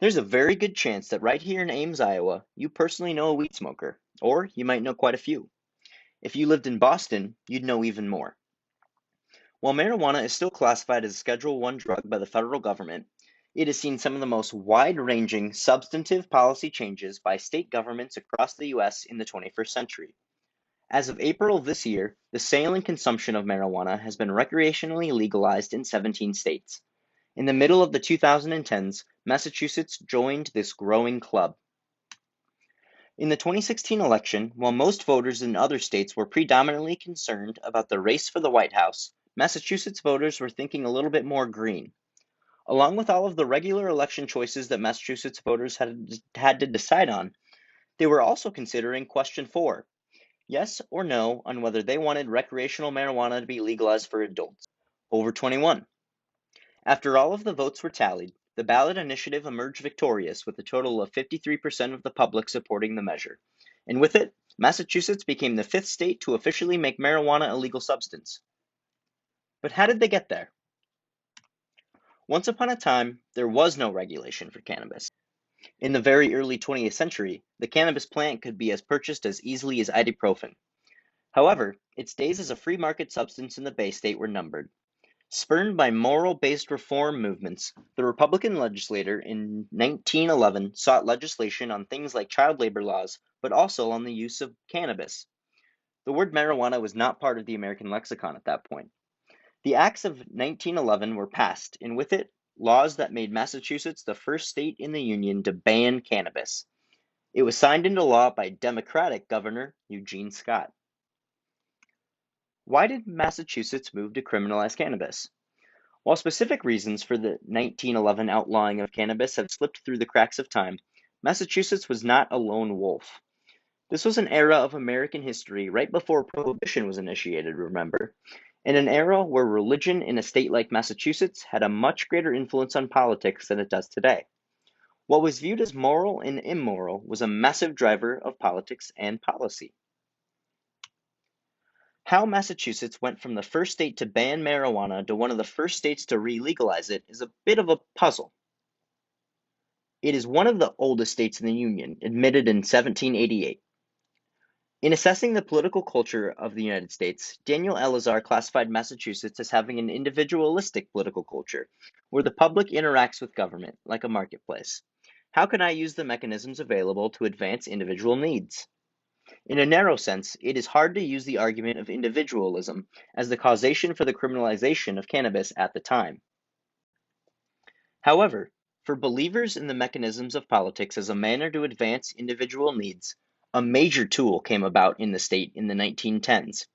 There's a very good chance that right here in Ames, Iowa, you personally know a weed smoker, or you might know quite a few. If you lived in Boston, you'd know even more. While marijuana is still classified as a Schedule I drug by the federal government, it has seen some of the most wide-ranging substantive policy changes by state governments across the U.S. in the 21st century. As of April of this year, the sale and consumption of marijuana has been recreationally legalized in 17 states. In the middle of the 2010s, Massachusetts joined this growing club. In the 2016 election, while most voters in other states were predominantly concerned about the race for the White House, Massachusetts voters were thinking a little bit more green. Along with all of the regular election choices that Massachusetts voters had to decide on, they were also considering question 4, yes or no on whether they wanted recreational marijuana to be legalized for adults over 21. After all of the votes were tallied, the ballot initiative emerged victorious with a total of 53% of the public supporting the measure. And with it, Massachusetts became the 5th state to officially make marijuana a legal substance. But how did they get there? Once upon a time, there was no regulation for cannabis. In the very early 20th century, the cannabis plant could be purchased as easily as ibuprofen. However, its days as a free market substance in the Bay State were numbered. Spurred by moral-based reform movements, the Republican legislature in 1911 sought legislation on things like child labor laws, but also on the use of cannabis. The word marijuana was not part of the American lexicon at that point. The Acts of 1911 were passed, and with it, laws that made Massachusetts the first state in the Union to ban cannabis. It was signed into law by Democratic Governor Eugene Scott. Why did Massachusetts move to criminalize cannabis? While specific reasons for the 1911 outlawing of cannabis have slipped through the cracks of time, Massachusetts was not a lone wolf. This was an era of American history right before Prohibition was initiated, remember, in an era where religion in a state like Massachusetts had a much greater influence on politics than it does today. What was viewed as moral and immoral was a massive driver of politics and policy. How Massachusetts went from the first state to ban marijuana to one of the first states to re-legalize it is a bit of a puzzle. It is one of the oldest states in the Union, admitted in 1788. In assessing the political culture of the United States, Daniel Elazar classified Massachusetts as having an individualistic political culture, where the public interacts with government like a marketplace. How can I use the mechanisms available to advance individual needs? In a narrow sense, it is hard to use the argument of individualism as the causation for the criminalization of cannabis at the time. However, for believers in the mechanisms of politics as a manner to advance individual needs, a major tool came about in the state in the 1910s.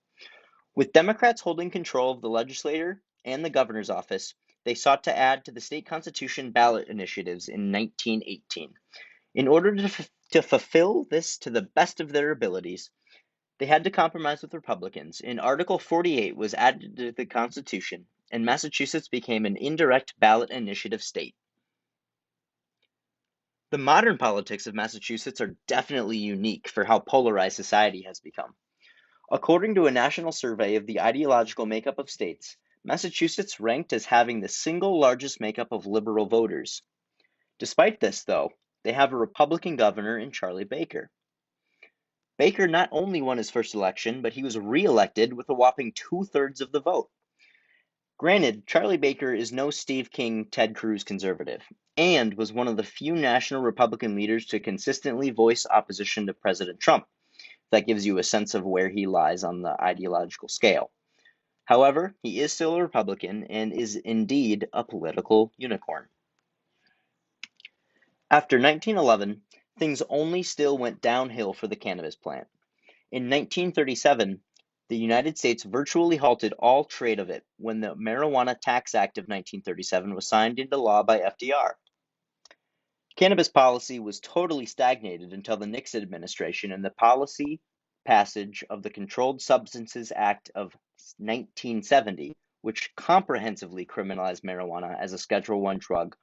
With Democrats holding control of the legislature and the governor's office, they sought to add to the state constitution ballot initiatives in 1918. In order to fulfill this to the best of their abilities, they had to compromise with Republicans, and Article 48 was added to the Constitution, and Massachusetts became an indirect ballot initiative state. The modern politics of Massachusetts are definitely unique for how polarized society has become. According to a national survey of the ideological makeup of states, Massachusetts ranked as having the single largest makeup of liberal voters. Despite this, though, they have a Republican governor in Charlie Baker. Baker not only won his first election, but he was re-elected with a whopping 2/3 of the vote. Granted, Charlie Baker is no Steve King, Ted Cruz conservative, and was one of the few national Republican leaders to consistently voice opposition to President Trump. That gives you a sense of where he lies on the ideological scale. However, he is still a Republican and is indeed a political unicorn. After 1911, things only still went downhill for the cannabis plant. In 1937, the United States virtually halted all trade of it when the Marijuana Tax Act of 1937 was signed into law by FDR. Cannabis policy was totally stagnated until the Nixon administration and the policy passage of the Controlled Substances Act of 1970, which comprehensively criminalized marijuana as a Schedule I drug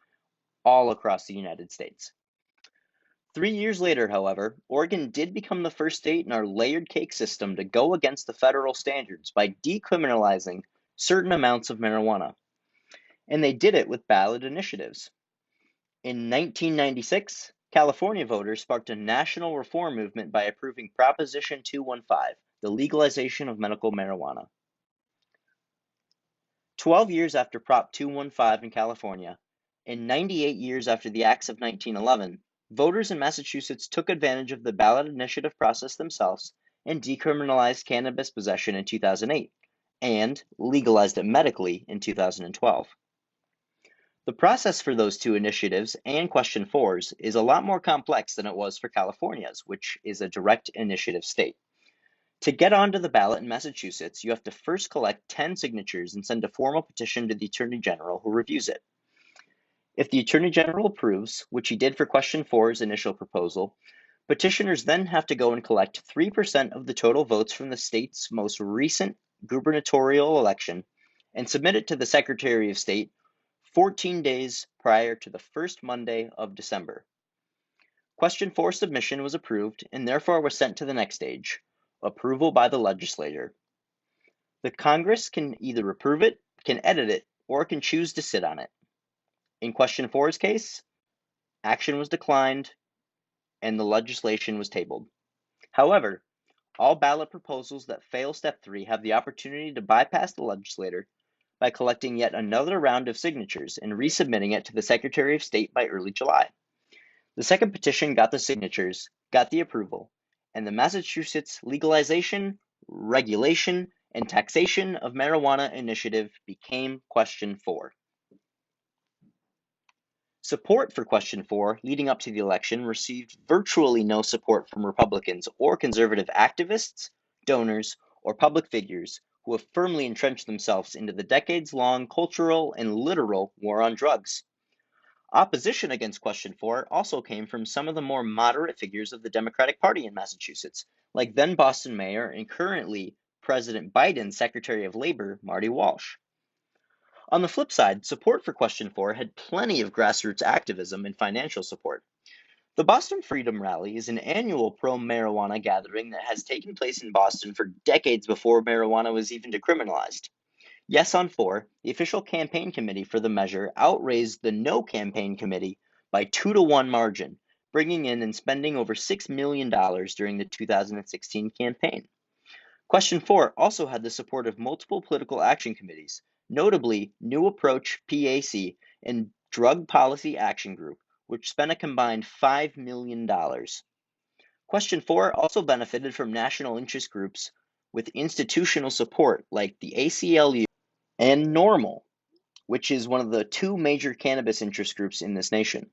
all across the United States. 3 years later, however, Oregon did become the first state in our layered cake system to go against the federal standards by decriminalizing certain amounts of marijuana. And they did it with ballot initiatives. In 1996, California voters sparked a national reform movement by approving Proposition 215, the legalization of medical marijuana. 12 years after Prop 215 in California, and 98 years after the Acts of 1911, voters in Massachusetts took advantage of the ballot initiative process themselves and decriminalized cannabis possession in 2008, and legalized it medically in 2012. The process for those two initiatives and Question 4's is a lot more complex than it was for California's, which is a direct initiative state. To get onto the ballot in Massachusetts, you have to first collect 10 signatures and send a formal petition to the Attorney General, who reviews it. If the Attorney General approves, which he did for Question 4's initial proposal, petitioners then have to go and collect 3% of the total votes from the state's most recent gubernatorial election and submit it to the Secretary of State 14 days prior to the first Monday of December. Question 4 submission was approved and therefore was sent to the next stage, approval by the legislature. The Congress can either approve it, can edit it, or can choose to sit on it. In Question 4's case, action was declined and the legislation was tabled. However, all ballot proposals that fail Step 3 have the opportunity to bypass the legislator by collecting yet another round of signatures and resubmitting it to the Secretary of State by early July. The second petition got the signatures, got the approval, and the Massachusetts Legalization, Regulation, and Taxation of Marijuana Initiative became Question 4. Support for Question 4 leading up to the election received virtually no support from Republicans or conservative activists, donors, or public figures who have firmly entrenched themselves into the decades-long cultural and literal war on drugs. Opposition against Question 4 also came from some of the more moderate figures of the Democratic Party in Massachusetts, like then Boston Mayor and currently President Biden's Secretary of Labor, Marty Walsh. On the flip side, support for Question 4 had plenty of grassroots activism and financial support. The Boston Freedom Rally is an annual pro-marijuana gathering that has taken place in Boston for decades before marijuana was even decriminalized. Yes on 4, the official campaign committee for the measure outraised the No campaign committee by 2-to-1 margin, bringing in and spending over $6 million during the 2016 campaign. Question 4 also had the support of multiple political action committees, notably New Approach PAC and Drug Policy Action Group, which spent a combined $5 million. Question 4 also benefited from national interest groups with institutional support like the ACLU and NORML, which is one of the two major cannabis interest groups in this nation.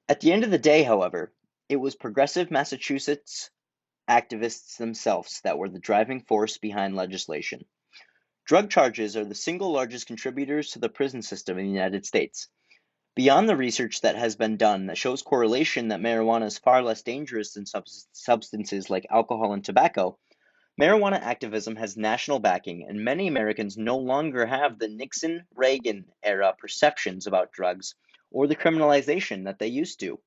At the end of the day, however, it was progressive Massachusetts activists themselves that were the driving force behind legislation. Drug charges are the single largest contributors to the prison system in the United States. Beyond the research that has been done that shows correlation that marijuana is far less dangerous than substances like alcohol and tobacco, marijuana activism has national backing, and many Americans no longer have the Nixon-Reagan era perceptions about drugs or the criminalization that they used to.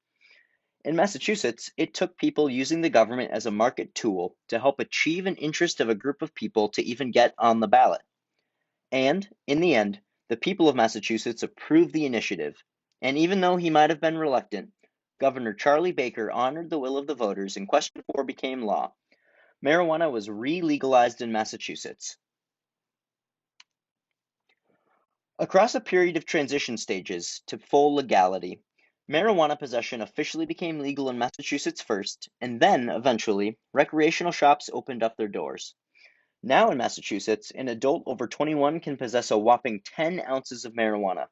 In Massachusetts, it took people using the government as a market tool to help achieve an interest of a group of people to even get on the ballot. And, in the end, the people of Massachusetts approved the initiative, and even though he might have been reluctant, Governor Charlie Baker honored the will of the voters and Question 4 became law. Marijuana was re-legalized in Massachusetts. Across a period of transition stages to full legality, marijuana possession officially became legal in Massachusetts first, and then, eventually, recreational shops opened up their doors. Now in Massachusetts, an adult over 21 can possess a whopping 10 ounces of marijuana,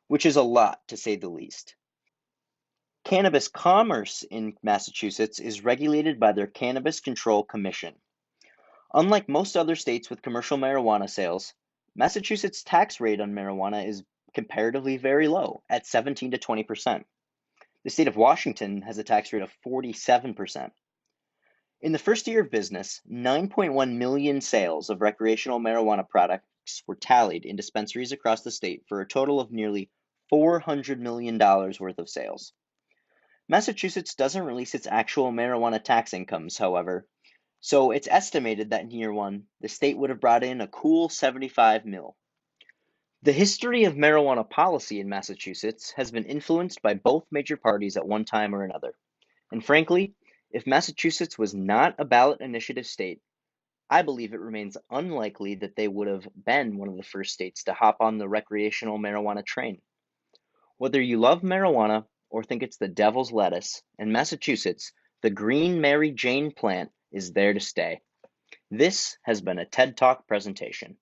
which is a lot to say the least. Cannabis commerce in Massachusetts is regulated by their Cannabis Control Commission. Unlike most other states with commercial marijuana sales, Massachusetts' tax rate on marijuana is comparatively very low, at 17 to 20%. The state of Washington has a tax rate of 47%. In the first year of business, 9.1 million sales of recreational marijuana products were tallied in dispensaries across the state for a total of nearly $400 million worth of sales. Massachusetts doesn't release its actual marijuana tax incomes, however, so it's estimated that in year one, the state would have brought in a cool 75 mil. The history of marijuana policy in Massachusetts has been influenced by both major parties at one time or another. And frankly, if Massachusetts was not a ballot initiative state, I believe it remains unlikely that they would have been one of the first states to hop on the recreational marijuana train. Whether you love marijuana or think it's the devil's lettuce, in Massachusetts, the green Mary Jane plant is there to stay. This has been a TED Talk presentation.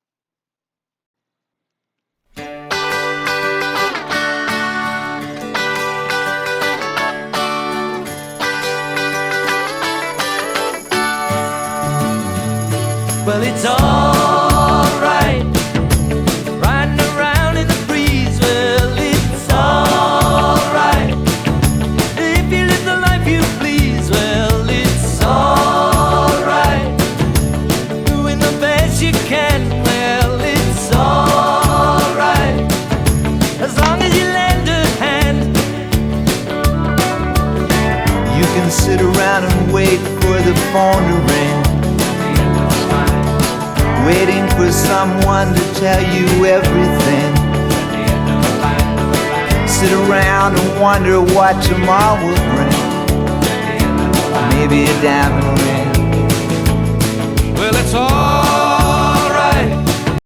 Well, it's alright, riding around in the breeze. Well, it's alright, if you live the life you please. Well, it's alright, doing the best you can. Well, it's alright, as long as you lend a hand. You can sit around and wait for the phone to ring, waiting for someone to tell you everything. Sit around and wonder what tomorrow will bring. Maybe a diamond ring.